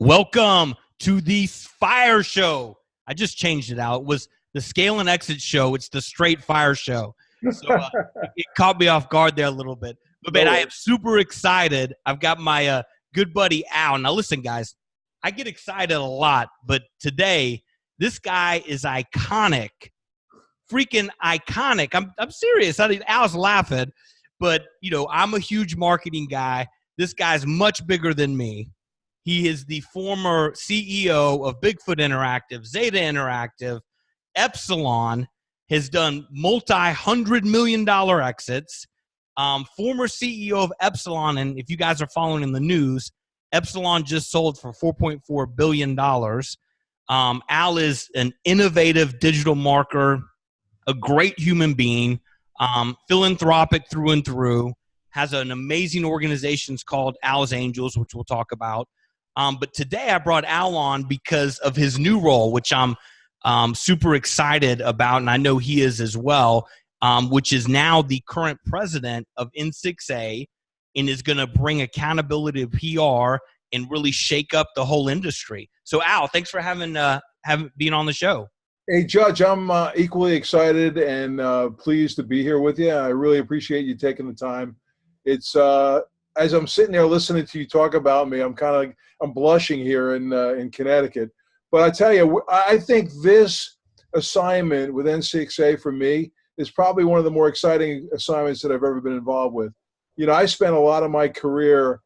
Welcome to the Fire Show. I just changed it out. It was the Scale and Exit Show. It's the Straight Fire Show. So it caught me off guard there a little bit. But, man, I am super excited. I've got my good buddy, Al. Now, listen, guys, I get excited a lot. But today, this guy is iconic. Freaking iconic. I'm serious. Al's laughing. But, you know, I'm a huge marketing guy. This guy's much bigger than me. He is the former CEO of Bigfoot Interactive, Zeta Interactive, Epsilon, has done multi-$100 million exits. Former CEO of Epsilon, and if you guys are following in the news, Epsilon just sold for $4.4 billion. Al is an innovative digital marketer, a great human being, philanthropic through and through, has an amazing organization called Al's Angels, which we'll talk about. But today I brought Al on because of his new role, which I'm super excited about, and I know he is as well, which is now the current president of N6A and is going to bring accountability to PR and really shake up the whole industry. So, Al, thanks for being on the show. Hey, Judge, I'm equally excited and pleased to be here with you. I really appreciate you taking the time. It's as I'm sitting there listening to you talk about me, I'm blushing here in Connecticut. But I tell you, I think this assignment with N6A for me is probably one of the more exciting assignments that I've ever been involved with. You know, I spent a lot of my career.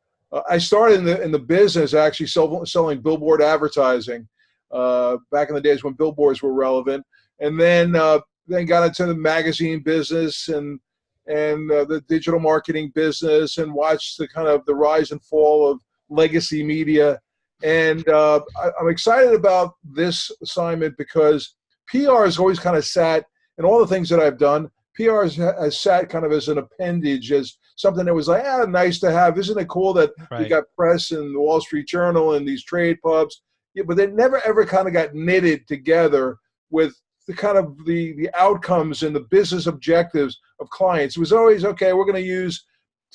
I started in the business actually selling billboard advertising back in the days when billboards were relevant, and then got into the magazine business and the digital marketing business, and watched the rise and fall of legacy media. And I'm excited about this assignment because PR has always kind of sat, in all the things that I've done, PR has sat kind of as an appendage, as something that was like, nice to have. Isn't it cool that we got press and the Wall Street Journal and these trade pubs? Yeah, but they never ever kind of got knitted together with the outcomes and the business objectives of clients. It was always, okay, we're going to use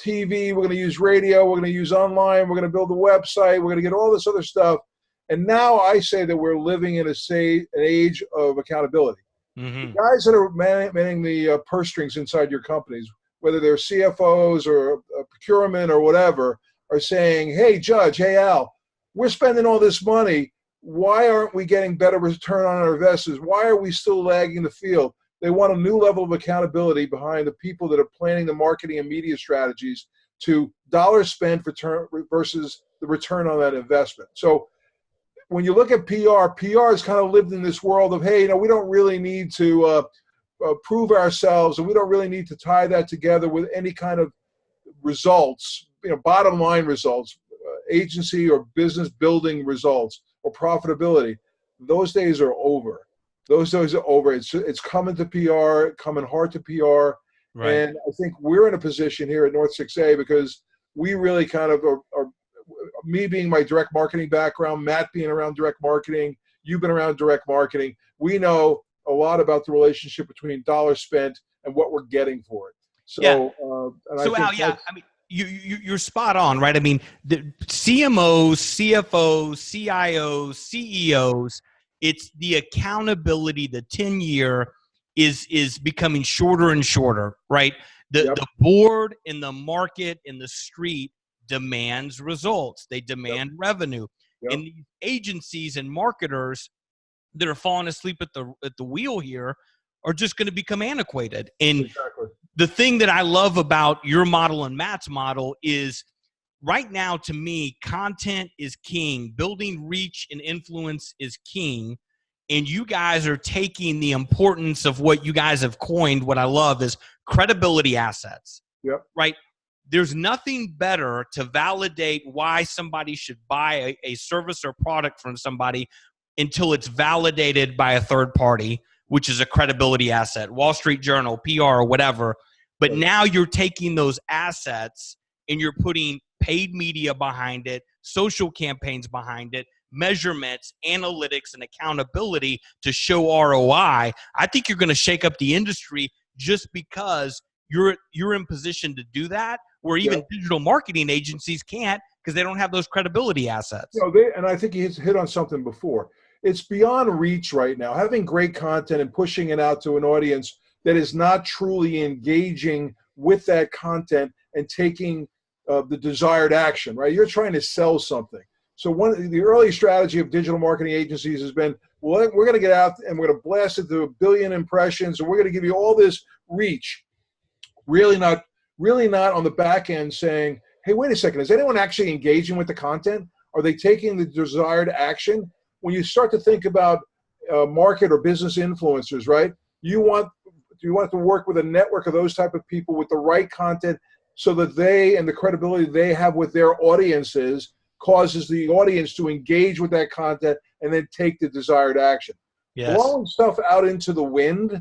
TV, we're going to use radio, we're going to use online, we're going to build a website, we're going to get all this other stuff. And now I say that we're living in an age of accountability. Mm-hmm. The guys that are manning the purse strings inside your companies, whether they're CFOs or procurement or whatever, are saying, hey, Judge, hey, Al, we're spending all this money. Why aren't we getting better return on our investments? Why are we still lagging the field? They want a new level of accountability behind the people that are planning the marketing and media strategies to dollars spent versus the return on that investment. So when you look at PR has kind of lived in this world of, hey, we don't really need to prove ourselves, and we don't really need to tie that together with any kind of results, bottom line results, agency or business building results or profitability. Those days are over. Those days are over. It's coming to PR, coming hard to PR. Right. And I think we're in a position here at North 6A because we really kind of are, me being my direct marketing background, Matt being around direct marketing, you've been around direct marketing. We know a lot about the relationship between dollars spent and what we're getting for it. So, yeah. Al, I mean, you're spot on, right? I mean, the CMOs, CFOs, CIOs, CEOs, it's the accountability, the 10-year is becoming shorter and shorter, right? The board and the market and the street demands results. They demand revenue. And these agencies and marketers that are falling asleep at the wheel here are just going to become antiquated. And the thing that I love about your model and Matt's model is right now, to me, content is king. Building reach and influence is king. And you guys are taking the importance of what you guys have coined, what I love is credibility assets. Yep. Right? There's nothing better to validate why somebody should buy a service or product from somebody until it's validated by a third party, which is a credibility asset, Wall Street Journal, PR, or whatever. But now you're taking those assets and you're putting paid media behind it, social campaigns behind it, measurements, analytics, and accountability to show ROI. I think you're going to shake up the industry just because you're in position to do that, where even digital marketing agencies can't, because they don't have those credibility assets. And I think he hit on something before. It's beyond reach right now. Having great content and pushing it out to an audience that is not truly engaging with that content and taking the desired action, right? You're trying to sell something. So the early strategy of digital marketing agencies has been, well, we're going to get out and we're going to blast it to 1 billion impressions, and we're going to give you all this reach. Really not on the back end saying, hey, wait a second, is anyone actually engaging with the content? Are they taking the desired action? When you start to think about market or business influencers, right? You want to work with a network of those type of people with the right content so that they and the credibility they have with their audiences causes the audience to engage with that content and then take the desired action. Yes. Blowing stuff out into the wind,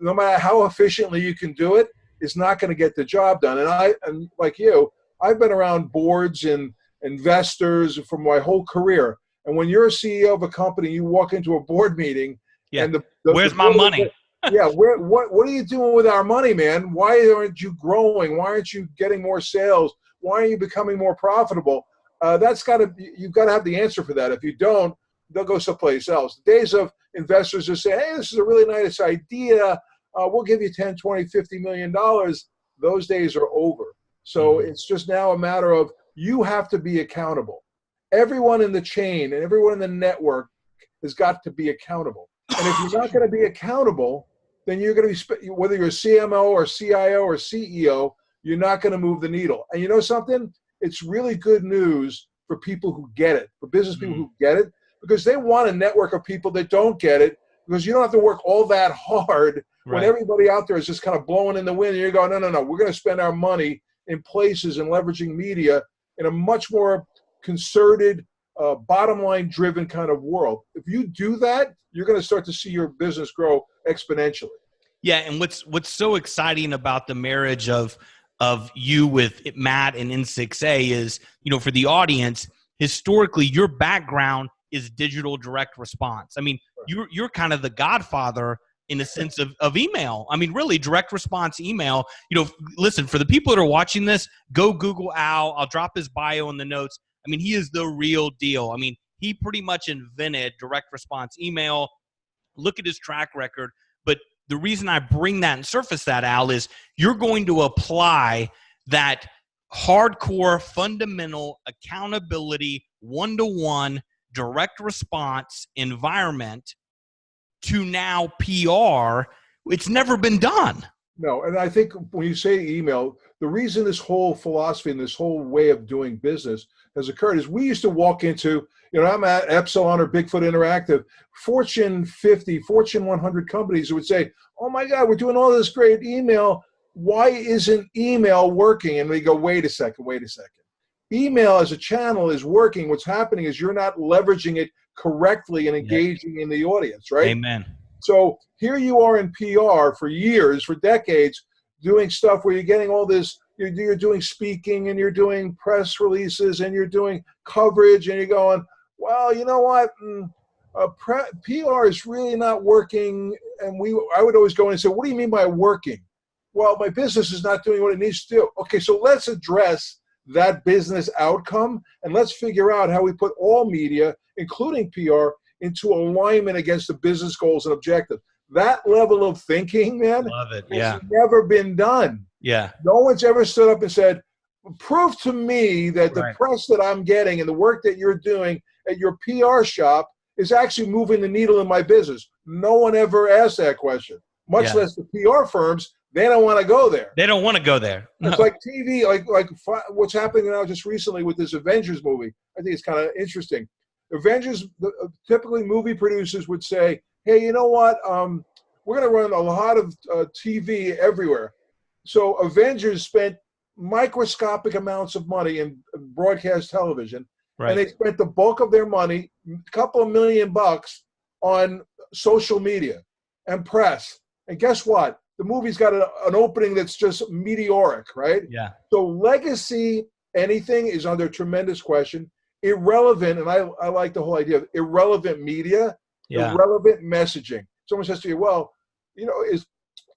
no matter how efficiently you can do it, is not going to get the job done. And like you, I've been around boards and investors for my whole career. And when you're a CEO of a company, you walk into a board meeting, and where's my money? What are you doing with our money, man? Why aren't you growing? Why aren't you getting more sales? Why are you becoming more profitable? You've got to have the answer for that. If you don't, they'll go someplace else. The days of investors who say, hey, this is a really nice idea, we'll give you 10, 20, $50 million, those days are over. So it's just now a matter of you have to be accountable. Everyone in the chain and everyone in the network has got to be accountable. And if you're not going to be accountable, then you're going to be, whether you're a CMO or CIO or CEO, you're not going to move the needle. And you know something? It's really good news for people who get it, for business people who get it, because they want a network of people that don't get it, because you don't have to work all that hard when everybody out there is just kind of blowing in the wind and you're going, no, we're going to spend our money in places and leveraging media in a much more concerted, bottom line driven kind of world. If you do that, you're going to start to see your business grow exponentially. Yeah, and what's so exciting about the marriage of you with Matt and N6A is, for the audience, historically, your background is digital direct response. I mean, you're kind of the godfather in the sense of email. I mean, really, direct response email. Listen, for the people that are watching this, go Google Al. I'll drop his bio in the notes. I mean, he is the real deal. I mean, he pretty much invented direct response email. Look at his track record. But the reason I bring that and surface that, Al, is you're going to apply that hardcore, fundamental accountability, one-to-one, direct response environment to now PR. It's never been done. No, and I think when you say email, the reason this whole philosophy and this whole way of doing business has occurred is we used to walk into, I'm at Epsilon or Bigfoot Interactive, Fortune 50, Fortune 100 companies who would say, oh my God, we're doing all this great email. Why isn't email working? And we go, wait a second. Email as a channel is working. What's happening is you're not leveraging it correctly and engaging in the audience, right? Amen. So here you are in PR for years, for decades, doing stuff where you're getting all this, you're doing speaking and you're doing press releases and you're doing coverage and you're going, well, you know what? PR is really not working. And I would always go in and say, what do you mean by working? Well, my business is not doing what it needs to do. Okay, so let's address that business outcome and let's figure out how we put all media, including PR, into alignment against the business goals and objectives. That level of thinking, man, love it. has never been done. Yeah. No one's ever stood up and said, prove to me that the press that I'm getting and the work that you're doing at your PR shop is actually moving the needle in my business. No one ever asked that question, much less the PR firms. They don't want to go there. They don't want to go there. No. It's like TV, like what's happening now just recently with this Avengers movie. I think it's kind of interesting. Avengers, typically movie producers would say, hey, you know what? We're going to run a lot of TV everywhere. So Avengers spent microscopic amounts of money in broadcast television. And they spent the bulk of their money, a couple of $1 million, on social media and press. And guess what? The movie's got an opening that's just meteoric, right? Yeah. So legacy, anything is under tremendous question. Irrelevant, and I like the whole idea of irrelevant media, irrelevant messaging. Someone says to you, well,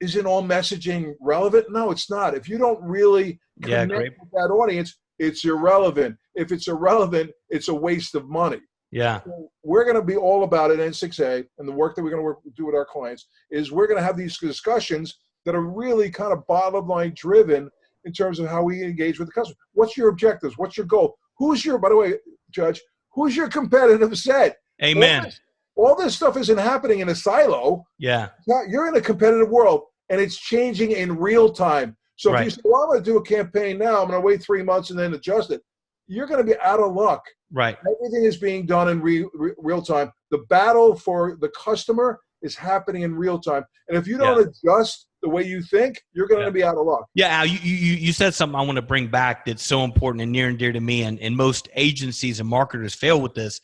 isn't all messaging relevant? No, it's not. If you don't really connect with that audience, it's irrelevant. If it's irrelevant, it's a waste of money. Yeah. So we're going to be all about it, N6A, and the work that we're going to do with our clients is we're going to have these discussions that are really kind of bottom line driven in terms of how we engage with the customer. What's your objectives? What's your goal? By the way, Judge, who's your competitive set? Amen. All this stuff isn't happening in a silo. Yeah. You're in a competitive world, and it's changing in real time. So if you say, well, I'm going to do a campaign now, I'm going to wait 3 months and then adjust it, you're going to be out of luck. Right. Everything is being done in real time. The battle for the customer is happening in real time. And if you don't adjust the way you think, you're going to be out of luck. Yeah, Al, you said something I want to bring back that's so important and near and dear to me, and most agencies and marketers fail with this.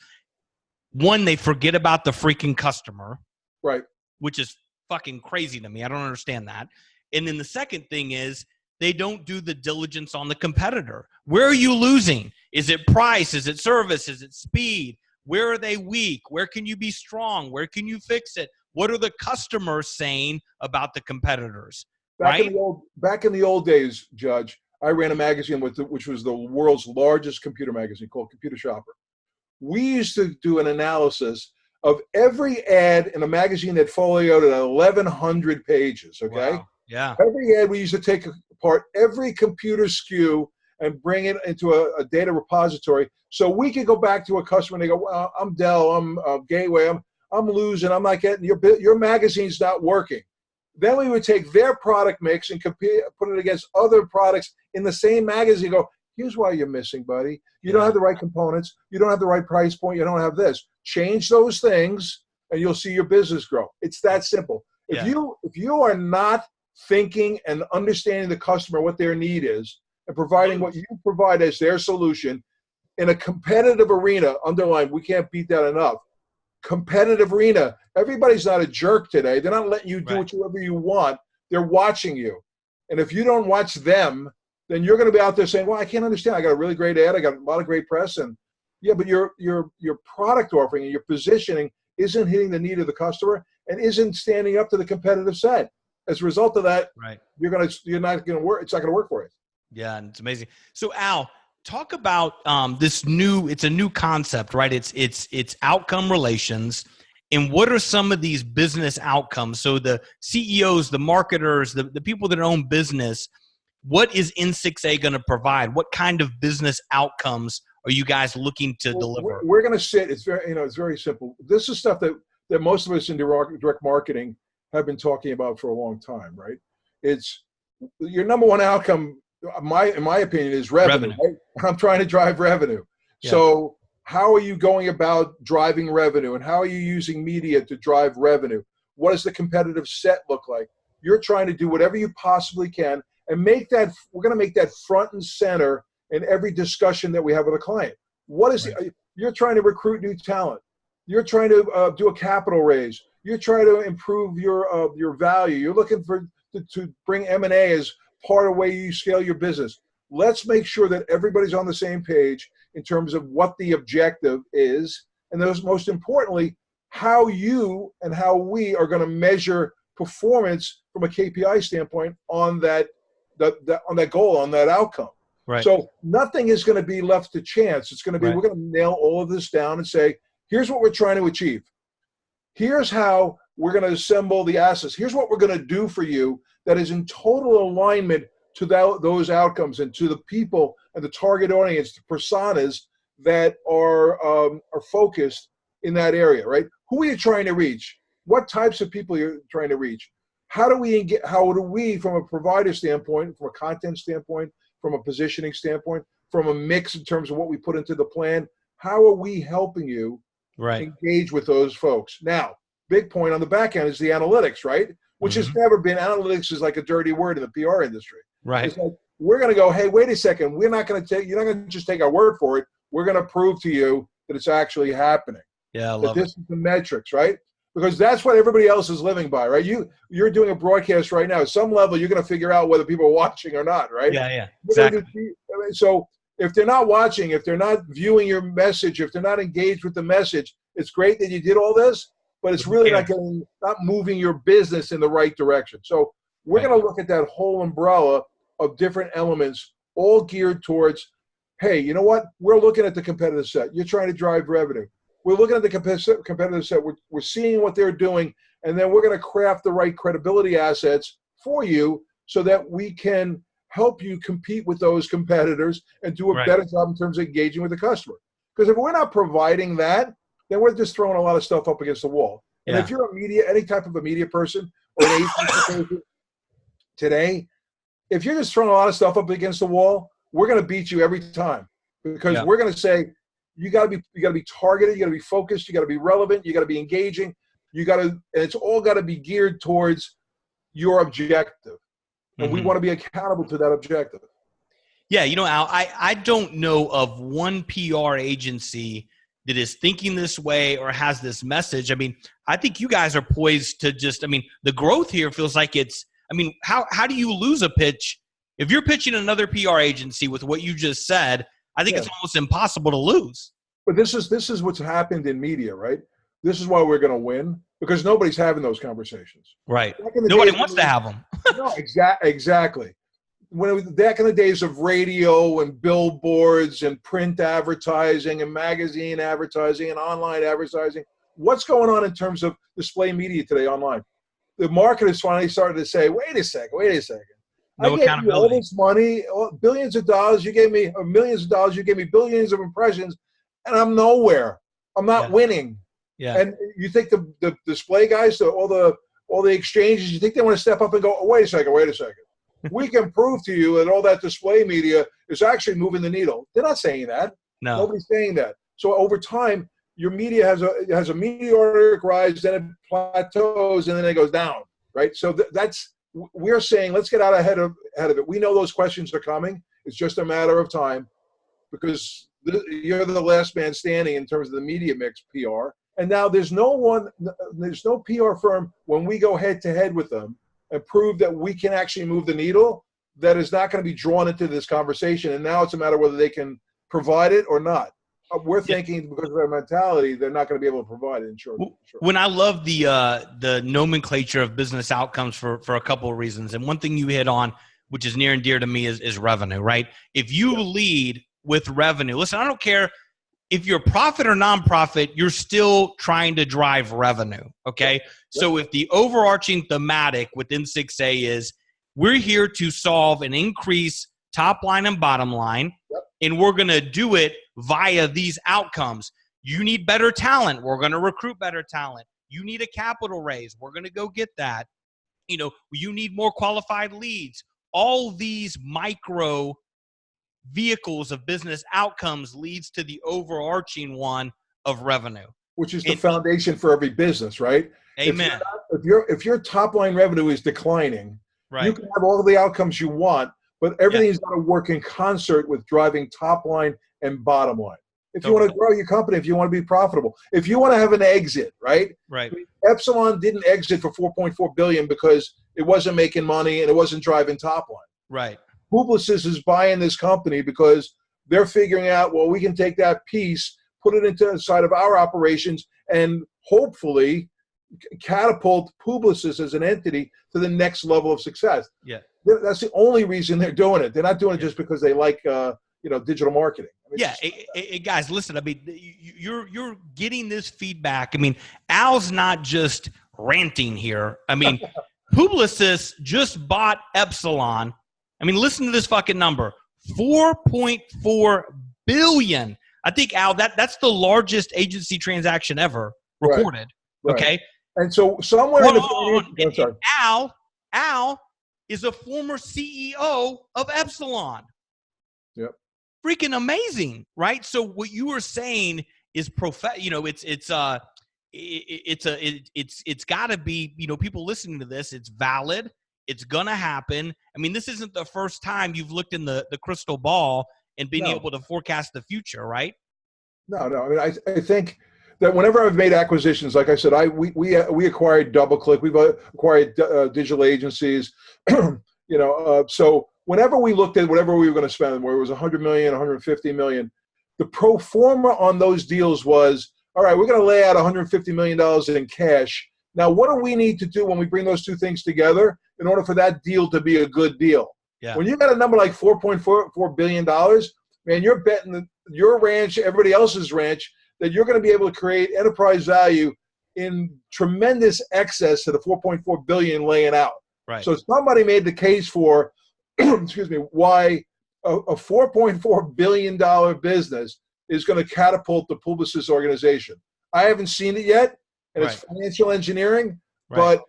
One, they forget about the freaking customer. Right. Which is fucking crazy to me. I don't understand that. And then the second thing is they don't do the diligence on the competitor. Where are you losing? Is it price? Is it service? Is it speed? Where are they weak? Where can you be strong? Where can you fix it? What are the customers saying about the competitors? Back in the old days, Judge, I ran a magazine which was the world's largest computer magazine called Computer Shopper. We used to do an analysis of every ad in a magazine that folioed at 1,100 pages, okay? Wow. Yeah. Every ad, we used to take apart every computer SKU and bring it into a data repository so we could go back to a customer and they go, well, I'm Dell, I'm Gateway, I'm losing, I'm not getting, your magazine's not working. Then we would take their product mix and put it against other products in the same magazine, go, here's why you're missing, buddy. You don't have the right components. You don't have the right price point. You don't have this. Change those things and you'll see your business grow. It's that simple. If you are not thinking and understanding the customer, what their need is, and providing what you provide as their solution in a competitive arena, underline, we can't beat that enough. Competitive arena. Everybody's not a jerk today. They're not letting you do whatever you want. They're watching you. And if you don't watch them, then you're going to be out there saying, well, I can't understand. I got a really great ad. I got a lot of great press. And yeah, but your product offering and your positioning isn't hitting the need of the customer and isn't standing up to the competitive set. As a result of that, you're not going to work. It's not going to work for you. Yeah, and it's amazing. So Al, talk about it's a new concept, right? It's outcome relations. And what are some of these business outcomes? So the CEOs, the marketers, the people that own business, what is N6A going to provide? What kind of business outcomes are you guys looking to deliver? We're going to sit. It's very simple. This is stuff that most of us in direct marketing have been talking about for a long time, right? It's your number one outcome, in my opinion, is revenue. Right? I'm trying to drive revenue. Yeah. So how are you going about driving revenue, and how are you using media to drive revenue? What does the competitive set look like? You're trying to do whatever you possibly can and we're going to make that front and center in every discussion that we have with a client. You're trying to recruit new talent. You're trying to do a capital raise. You're trying to improve your value. You're looking to bring M&A as part of the way you scale your business. Let's make sure that everybody's on the same page in terms of what the objective is, and most importantly, how you and how we are going to measure performance from a KPI standpoint on that goal, on that outcome. Right. So nothing is going to be left to chance. It's going to be, we're going to nail all of this down and say, here's what we're trying to achieve. Here's how we're going to assemble the assets. Here's what we're going to do for you that is in total alignment to those outcomes and to the people and the target audience, the personas that are focused in that area, right? Who are you trying to reach? What types of people you're trying to reach? How do we, from a provider standpoint, from a content standpoint, from a positioning standpoint, from a mix in terms of what we put into the plan, how are we helping you engage with those folks? Now, big point on the back end is the analytics, right? Which has never been, analytics is like a dirty word in the PR industry. Right. It's like, we're going to go, hey, wait a second. You're not going to just take our word for it. We're going to prove to you that it's actually happening. Yeah, I love this is the metrics, right? Because that's what everybody else is living by, right? You're doing a broadcast right now. At some level, you're going to figure out whether people are watching or not, right? Yeah, exactly. So if they're not watching, if they're not viewing your message, if they're not engaged with the message, it's great that you did all this, but it's really not moving your business in the right direction. So we're going to look at that whole umbrella of different elements, all geared towards hey, you know what? We're looking at the competitive set. You're trying to drive revenue. We're looking at the competitive set. We're seeing what they're doing, and then we're going to craft the right credibility assets for you so that we can help you compete with those competitors and do a better job in terms of engaging with the customer. Because if we're not providing that, then we're just throwing a lot of stuff up against the wall. And if you're a media, any type of a media person or an agency person today, if you're just throwing a lot of stuff up against the wall, we're going to beat you every time, because we're going to say you got to be targeted, you got to be focused, you got to be relevant, you got to be engaging, and it's all got to be geared towards your objective, and we want to be accountable to that objective. Yeah, you know, Al, I don't know of one PR agency that is thinking this way or has this message. I mean, I think you guys are poised to just, I mean, the growth here feels like it's, I mean, how do you lose a pitch? If you're pitching another PR agency with what you just said, I think it's almost impossible to lose. But this is what's happened in media, right? This is why we're going to win, because nobody's having those conversations. Right. Nobody wants to have them. No, exactly. Back in the days of radio and billboards and print advertising and magazine advertising and online advertising, what's going on in terms of display media today online? The marketers finally started to say, wait a second. No I gave you all this money, billions of dollars. You gave me millions of dollars. You gave me billions of impressions, and I'm nowhere. I'm not winning. Yeah. And you think the display guys, all the exchanges, you think they want to step up and go, oh, wait a second. We can prove to you that all that display media is actually moving the needle. They're not saying that. No. Nobody's saying that. So over time, your media has a meteoric rise, then it plateaus, and then it goes down, right? So we're saying, let's get out ahead of it. We know those questions are coming. It's just a matter of time, because you're the last man standing in terms of the media mix PR. And now there's no PR firm, when we go head to head with them and prove that we can actually move the needle, that is not going to be drawn into this conversation. And now it's a matter whether they can provide it or not. We're thinking, because of their mentality, they're not going to be able to provide it. Sure. When I love the nomenclature of business outcomes for a couple of reasons. And one thing you hit on, which is near and dear to me, is revenue, right? If you lead with revenue, listen, I don't care if you're profit or nonprofit, you're still trying to drive revenue, okay? Yep. So if the overarching thematic within 6A is we're here to solve and increase top line and bottom line, and we're going to do it via these outcomes. You need better talent. We're going to recruit better talent. You need a capital raise. We're going to go get that. You know, you need more qualified leads. All these micro vehicles of business outcomes leads to the overarching one of revenue, which is the foundation for every business, right? Amen. If your top line revenue is declining, you can have all the outcomes you want, but everything's got to work in concert with driving top line and bottom line. If you want to grow your company, if you want to be profitable, if you want to have an exit, right? Right. I mean, Epsilon didn't exit for $4.4 billion because it wasn't making money and it wasn't driving top line. Right. Publicis is buying this company because they're figuring out, well, we can take that piece, put it into the side of our operations, and hopefully catapult Publicis as an entity to the next level of success. Yeah. That's the only reason they're doing it. They're not doing it just because they like, digital marketing. I mean, guys, listen, I mean, you're getting this feedback. I mean, Al's not just ranting here. I mean, Publicis just bought Epsilon. I mean, listen to this fucking number, $4.4 billion. I think, Al, that's the largest agency transaction ever recorded. Right. Okay. And so somewhere Al is a former CEO of Epsilon. Yep. Freaking amazing, right? So what you were saying is it's got to be, people listening to this, it's valid. It's going to happen. I mean, this isn't the first time you've looked in the crystal ball and been able to forecast the future, right? No. I mean, I think that whenever I've made acquisitions, like I said, we acquired DoubleClick, we've acquired digital agencies, so whenever we looked at whatever we were going to spend, where it was $100 million, $150 million, the pro forma on those deals was, all right, we're going to lay out $150 million in cash. Now, what do we need to do when we bring those two things together in order for that deal to be a good deal? Yeah. When you got a number like $4.4 billion, man, you're betting your ranch, everybody else's ranch, that you're going to be able to create enterprise value in tremendous excess to the 4.4 billion laying out. Right. So somebody made the case for, excuse me, why a $4.4 billion business is going to catapult the Publicis organization. I haven't seen it yet, and it's financial engineering, but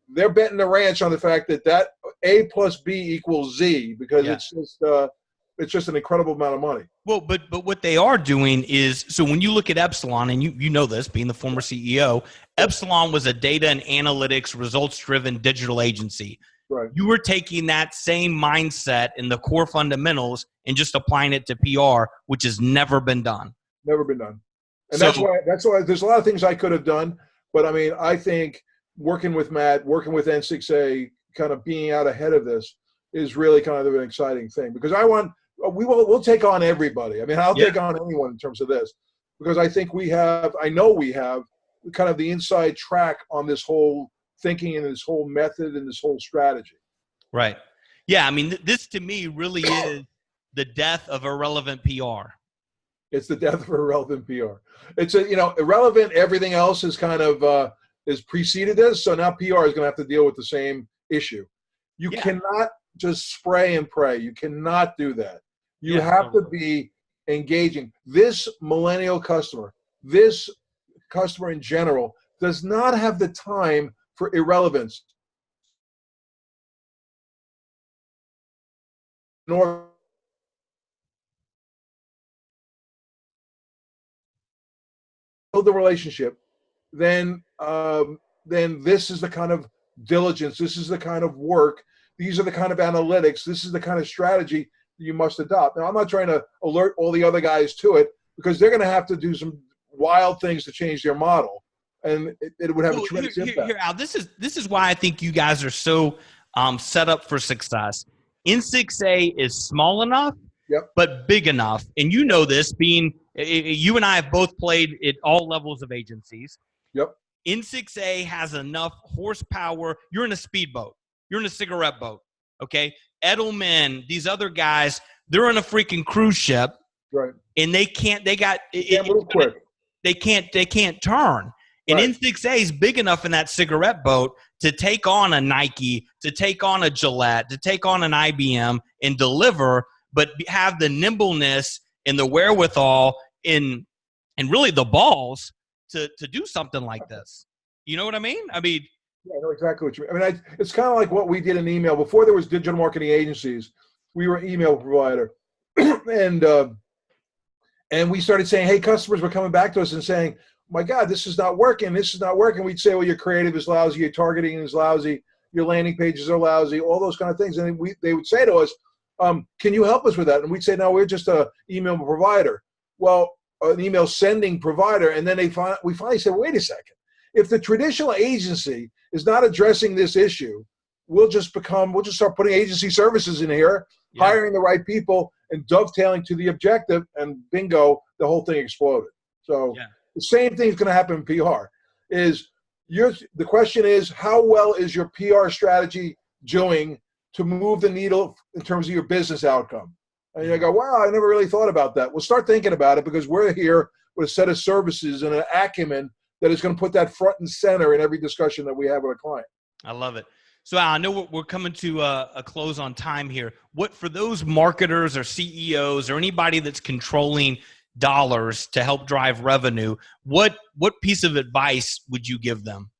they're betting the ranch on the fact that A plus B equals Z, because it's just an incredible amount of money. Well, but what they are doing is, so when you look at Epsilon, and you know this, being the former CEO, Epsilon was a data and analytics results-driven digital agency. Right. You were taking that same mindset in the core fundamentals and just applying it to PR, which has never been done. Never been done. And that's why there's a lot of things I could have done. But I mean, I think working with Matt, working with N6A, kind of being out ahead of this is really kind of an exciting thing, because we'll take on everybody. I mean, I'll take on anyone in terms of this, because I think I know we have kind of the inside track on this whole thinking and this whole method and this whole strategy. Right. Yeah. I mean, this to me really is the death of irrelevant PR. It's the death of irrelevant PR. It's irrelevant. Everything else is kind of is preceded this. So now PR is going to have to deal with the same issue. You cannot just spray and pray. You cannot do that. You have to be engaging. This millennial customer, this customer in general, does not have the time for irrelevance, nor build the relationship. Then this is the kind of diligence, this is the kind of work, these are the kind of analytics, this is the kind of strategy you must adopt. Now, I'm not trying to alert all the other guys to it, because they're going to have to do some wild things to change their model, and it would have a tremendous impact. Here, Al, this is why I think you guys are so set up for success. N6A is small enough, but big enough, and you know this, being you and I have both played at all levels of agencies. Yep. N6A has enough horsepower. You're in a speedboat. You're in a cigarette boat. Okay. Edelman, these other guys, they're on a freaking cruise ship. Right. And they can't turn. And N6A is big enough in that cigarette boat to take on a Nike, to take on a Gillette, to take on an IBM and deliver, but have the nimbleness and the wherewithal and really the balls to do something like this. You know what I mean? I mean, yeah, I know exactly what you mean. I mean, it's kind of like what we did in email. Before there was digital marketing agencies, we were an email provider. And we started saying, hey, customers were coming back to us and saying, my God, this is not working. This is not working. We'd say, well, your creative is lousy. Your targeting is lousy. Your landing pages are lousy, all those kind of things. And they would say to us, can you help us with that? And we'd say, no, we're just an email provider. Well, an email sending provider. And then we finally said, wait a second. If the traditional agency is not addressing this issue, we'll just start putting agency services in here, hiring the right people and dovetailing to the objective, and bingo, the whole thing exploded. So the same thing is going to happen in PR. The question is, how well is your PR strategy doing to move the needle in terms of your business outcome? And you go, wow, I never really thought about that. Well, start thinking about it, because we're here with a set of services and an acumen that is going to put that front and center in every discussion that we have with a client. I love it. So Al, I know we're coming to a close on time here. What, for those marketers or CEOs or anybody that's controlling dollars to help drive revenue, what piece of advice would you give them?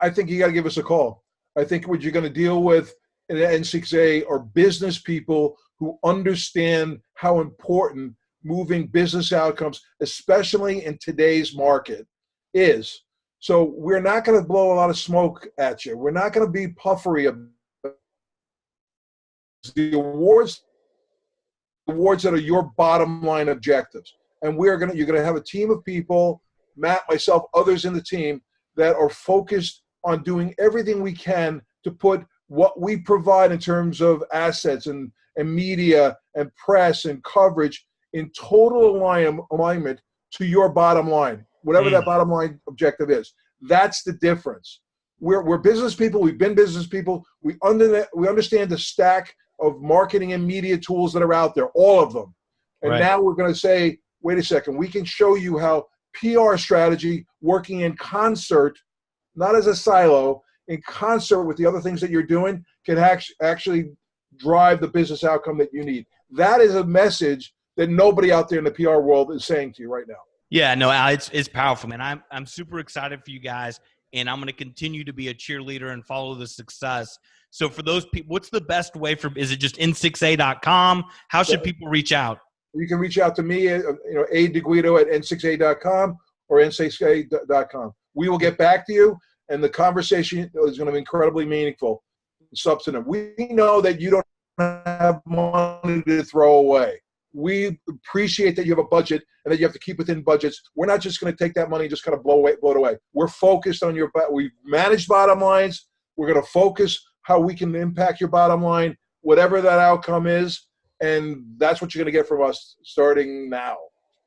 I think you got to give us a call. I think what you're going to deal with in the N6A are business people who understand how important moving business outcomes, especially in today's market, is. So we're not going to blow a lot of smoke at you. We're not going to be puffery about the awards that are your bottom line objectives. And you're going to have a team of people, Matt, myself, others in the team, that are focused on doing everything we can to put what we provide in terms of assets and media and press and coverage in total alignment to your bottom line, whatever that bottom line objective is. That's the difference. We're business people. We've been business people. We understand the stack of marketing and media tools that are out there, all of them. And Right. now we're going to say, wait a second, we can show you how PR strategy working in concert, not as a silo, in concert with the other things that you're doing can actually drive the business outcome that you need. That is a message that nobody out there in the PR world is saying to you right now. Yeah, no, Al, it's powerful, man. I'm super excited for you guys, and I'm going to continue to be a cheerleader and follow the success. So for those people, what's the best way for? Is it just n6a.com? How should people reach out? You can reach out to me, adeguido at n6a.com or n6a.com. We will get back to you, and the conversation is going to be incredibly meaningful and substantive. We know that you don't have money to throw away. We appreciate that you have a budget and that you have to keep within budgets. We're not just going to take that money and just kind of blow it away. We're focused on we've managed bottom lines. We're going to focus how we can impact your bottom line, whatever that outcome is. And that's what you're going to get from us starting now.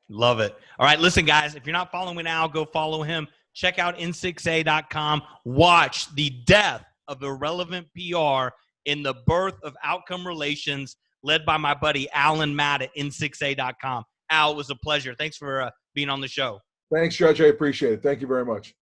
Love it. All right, listen, guys, if you're not following Al, go follow him. Check out n6a.com. Watch the death of irrelevant PR in the birth of outcome relations, led by my buddy Alan Matt at n6a.com. Al, it was a pleasure. Thanks for being on the show. Thanks, Judge. I appreciate it. Thank you very much.